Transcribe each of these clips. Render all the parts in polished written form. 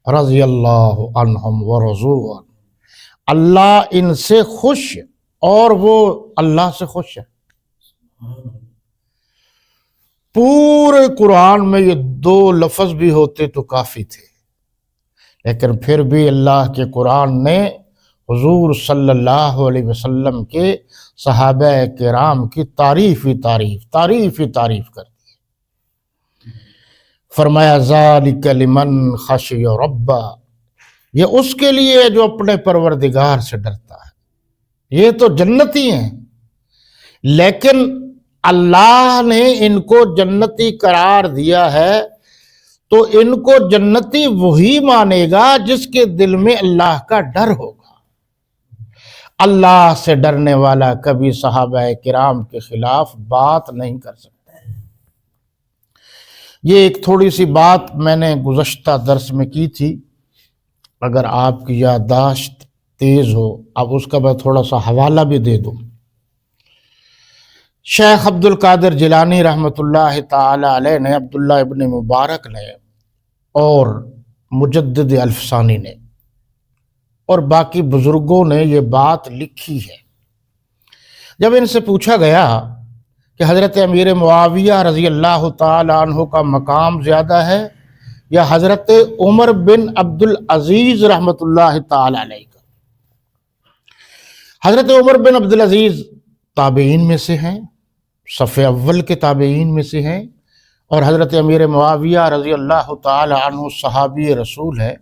رضی اللہ عنہم ورضوا عنہ، اللہ ان سے خوش ہے اور وہ اللہ سے خوش ہے۔ پورے قرآن میں یہ دو لفظ بھی ہوتے تو کافی تھے، لیکن پھر بھی اللہ کے قرآن نے حضور صلی اللہ علیہ وسلم کے صحابہ کرام کی تعریف ہی تعریف کر دی۔ فرمایا ذالک لمن خشی ربہ، یہ اس کے لیے جو اپنے پروردگار سے ڈرتا ہے۔ یہ تو جنتی ہیں، لیکن اللہ نے ان کو جنتی قرار دیا ہے تو ان کو جنتی وہی مانے گا جس کے دل میں اللہ کا ڈر ہوگا۔ اللہ سے ڈرنے والا کبھی صحابہ کرام کے خلاف بات نہیں کر سکتا۔ یہ ایک تھوڑی سی بات میں نے گزشتہ درس میں کی تھی، اگر آپ کی یادداشت تیز ہو اب اس کا میں تھوڑا سا حوالہ بھی دے دوں۔ شیخ عبد القادر جیلانی رحمۃ اللہ تعالی علیہ نے، عبداللہ ابن مبارک نے اور مجدد الفسانی نے اور باقی بزرگوں نے یہ بات لکھی ہے۔ جب ان سے پوچھا گیا کہ حضرت امیر معاویہ رضی اللہ تعالی عنہ کا مقام زیادہ ہے یا حضرت عمر بن عبد العزیز رحمۃ اللہ تعالی علیہ کا، حضرت عمر بن عبد العزیز تابعین میں سے ہیں، صف اول کے تابعین میں سے ہیں، اور حضرت امیر معاویہ رضی اللہ تعالی عنہ صحابی رسول ہے،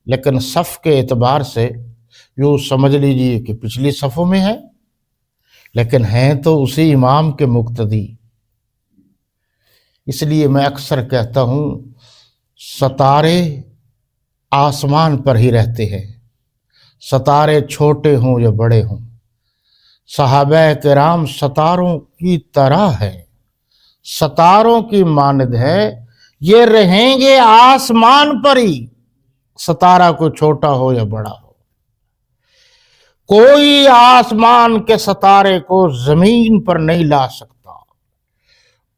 لیکن صف کے اعتبار سے یوں سمجھ لیجئے کہ پچھلی صفوں میں ہیں، لیکن ہیں تو اسی امام کے مقتدی۔ اس لیے میں اکثر کہتا ہوں ستارے آسمان پر ہی رہتے ہیں، ستارے چھوٹے ہوں یا بڑے ہوں، صحابہ کرام ستاروں کی طرح ہے، ستاروں کی مانند ہے، یہ رہیں گے آسمان پر ہی، ستارہ کو چھوٹا ہو یا بڑا ہو۔ کوئی آسمان کے ستارے کو زمین پر نہیں لا سکتا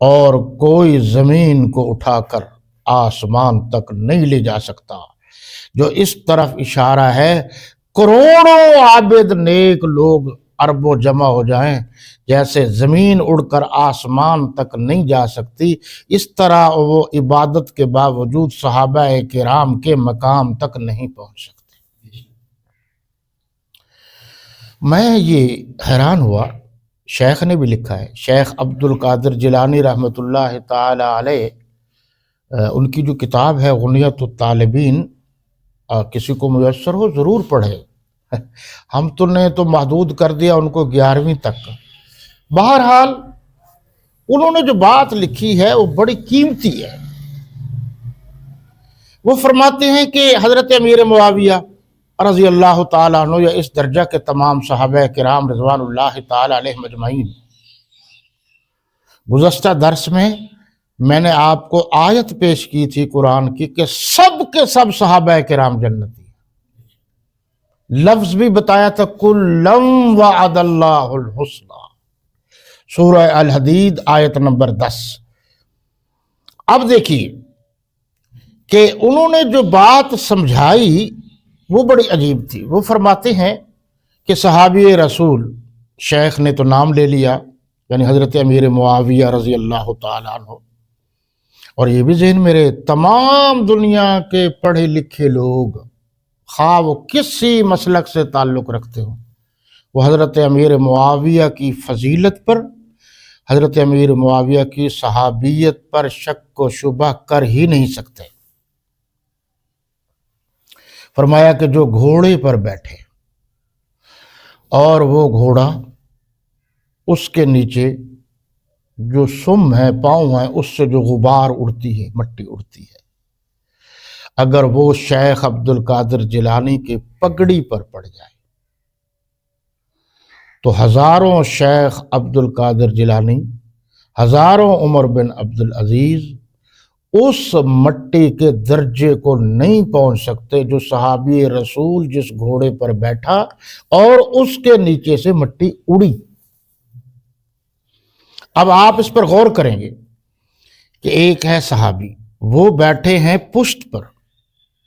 اور کوئی زمین کو اٹھا کر آسمان تک نہیں لے جا سکتا۔ جو اس طرف اشارہ ہے، کروڑوں عابد نیک لوگ اربوں جمع ہو جائیں، جیسے زمین اڑ کر آسمان تک نہیں جا سکتی، اس طرح وہ عبادت کے باوجود صحابہ کرام کے مقام تک نہیں پہنچ سکتے۔ میں یہ حیران ہوا، شیخ نے بھی لکھا ہے، شیخ عبد القادر جیلانی رحمۃ اللہ تعالی علیہ، ان کی جو کتاب ہے غنیۃ الطالبین، کسی کو میسر ہو ضرور پڑھے۔ ہم تو نے تو محدود کر دیا ان کو 11ویں تک۔ بہرحال انہوں نے جو بات لکھی ہے وہ بڑی قیمتی ہے۔ وہ فرماتے ہیں کہ حضرت امیر معاویہ رضی اللہ تعالیٰ عنہ یا اس درجہ کے تمام صحابہ کرام رضوان اللہ تعالیٰ علیہ مجمعین، گزشتہ درس میں نے آپ کو آیت پیش کی تھی قرآن کی کہ سب کے سب صحابہ کرام جنتی ہیں، لفظ بھی بتایا تھا کلم وعد اللہ الحسنی، سورہ الحدید آیت نمبر 10۔ اب دیکھیے کہ انہوں نے جو بات سمجھائی وہ بڑی عجیب تھی۔ وہ فرماتے ہیں کہ صحابی رسول، شیخ نے تو نام لے لیا، یعنی حضرت امیر معاویہ رضی اللہ تعالیٰ عنہ، اور یہ بھی ذہن میرے تمام دنیا کے پڑھے لکھے لوگ، خواہ وہ کسی مسلک سے تعلق رکھتے ہوں، وہ حضرت امیر معاویہ کی فضیلت پر، حضرت امیر معاویہ کی صحابیت پر شک و شبہ کر ہی نہیں سکتے۔ فرمایا کہ جو گھوڑے پر بیٹھے اور وہ گھوڑا، اس کے نیچے جو سم ہے، پاؤں ہیں، اس سے جو غبار اڑتی ہے، مٹی اڑتی ہے، اگر وہ شیخ عبد القادر جیلانی کے پگڑی پر پڑ جائے تو ہزاروں شیخ عبد القادر جیلانی، ہزاروں عمر بن عبد العزیز اس مٹی کے درجے کو نہیں پہنچ سکتے جو صحابی رسول جس گھوڑے پر بیٹھا اور اس کے نیچے سے مٹی اڑی۔ اب آپ اس پر غور کریں گے کہ ایک ہے صحابی، وہ بیٹھے ہیں پشت پر،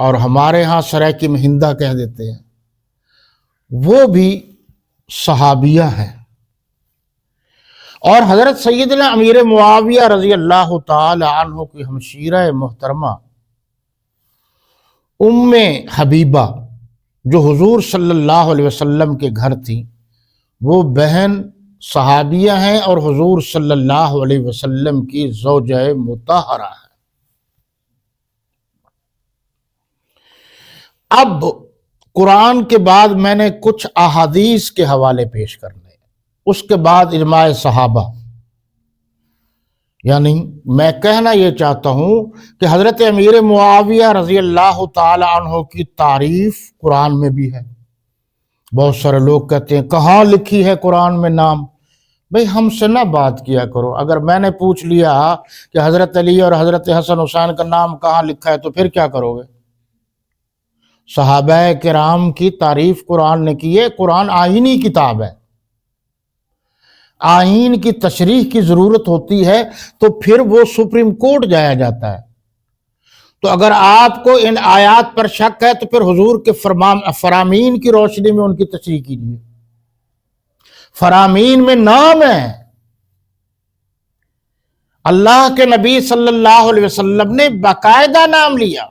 اور ہمارے ہاں سرائکی مہندہ کہہ دیتے ہیں، وہ بھی صحابیہ ہیں، اور حضرت سیدنا امیر معاویہ رضی اللہ تعالی عنہ کی ہمشیرہ محترمہ ام حبیبہ جو حضور صلی اللہ علیہ وسلم کے گھر تھی، وہ بہن صحابیہ ہیں اور حضور صلی اللہ علیہ وسلم کی زوجہ مطہرہ ہے۔ اب قرآن کے بعد میں نے کچھ احادیث کے حوالے پیش کرنے، اس کے بعد اجماع صحابہ، یعنی میں کہنا یہ چاہتا ہوں کہ حضرت امیر معاویہ رضی اللہ تعالی عنہ کی تعریف قرآن میں بھی ہے۔ بہت سارے لوگ کہتے ہیں کہاں لکھی ہے قرآن میں نام؟ بھئی ہم سے نہ بات کیا کرو، اگر میں نے پوچھ لیا کہ حضرت علی اور حضرت حسن حسین کا نام کہاں لکھا ہے تو پھر کیا کرو گے؟ صحابہ کرام کی تعریف قرآن نے کی ہے۔ قرآن آئینی کتاب ہے، آئین کی تشریح کی ضرورت ہوتی ہے تو پھر وہ سپریم کورٹ جایا جاتا ہے۔ تو اگر آپ کو ان آیات پر شک ہے تو پھر حضور کے فرامین کی روشنی میں ان کی تشریح کیجیے۔ فرامین میں نام ہے، اللہ کے نبی صلی اللہ علیہ وسلم نے باقاعدہ نام لیا۔